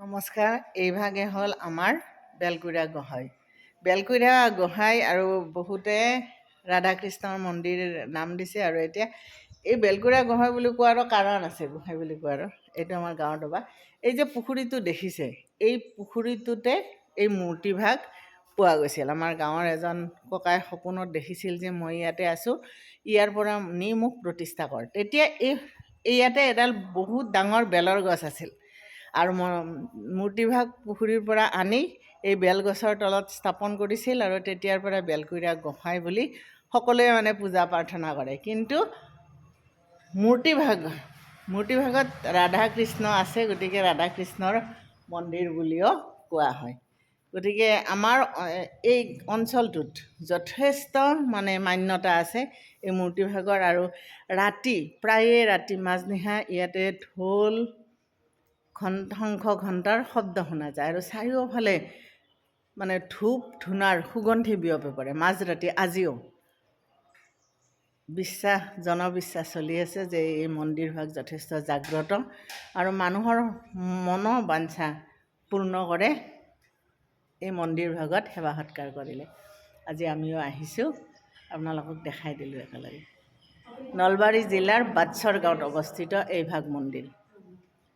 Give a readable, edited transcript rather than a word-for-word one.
নমস্কাৰ। এইভাগে হ'ল আমাৰ বেলকুৰা গোহাঁই। বেলকুৰা গোহাঁই আৰু বহুতে ৰাধাকৃষ্ণৰ মন্দিৰ নাম দিছে। আৰু এতিয়া এই বেলকুৰা গোহাঁই বুলি কোৱাৰো কাৰণ আছে। গোহাঁই বুলি কোৱাৰো এইটো আমাৰ গাঁৱত বা এই যে পুখুৰীটো দেখিছে, এই পুখুৰীটোতে এই মূৰ্তিভাগ পোৱা গৈছিল। আমাৰ গাঁৱৰ এজন ককাই সপোনত দেখিছিল যে মই ইয়াতে আছোঁ, ইয়াৰ পৰা নি মোক প্ৰতিষ্ঠা কৰ। তেতিয়া ইয়াতে এডাল বহুত ডাঙৰ বেলৰ গছ আছিল আৰু মূৰ্তিভাগ পুখুৰীৰ পৰা আনি এই বেলগছৰ তলত স্থাপন কৰিছিল। আৰু তেতিয়াৰ পৰা বেলকুৰা গোহাঁই বুলি সকলোৱে পূজা প্ৰাৰ্থনা কৰে। কিন্তু মূৰ্তিভাগত ৰাধা কৃষ্ণ আছে, গতিকে ৰাধা কৃষ্ণৰ মন্দিৰ বুলিও কোৱা হয়। গতিকে আমাৰ এই অঞ্চলটোত যথেষ্ট মান্যতা আছে এই মূৰ্তিভাগৰ। আৰু প্ৰায়ে ৰাতি মাজনিশা ইয়াতে ঢোল শংখ ঘণ্টাৰ শব্দ শুনা যায় আৰু চাৰিওফালে ধূপ ধূনাৰ সুগন্ধি বিয়পি পৰে মাজৰাতি। আজিও জনবিশ্বাস চলি আছে যে এই মন্দিৰভাগ যথেষ্ট জাগ্ৰত আৰু মানুহৰ মনোবাঞ্ছা পূৰ্ণ কৰে এই মন্দিৰভাগত সেৱা সৎকাৰ কৰিলে। আজি আমিও আহিছোঁ, আপোনালোকক দেখাই দিলোঁ একেলগে। নলবাৰী জিলাৰ বাটছৰ গাঁৱত অৱস্থিত এইভাগ মন্দিৰ।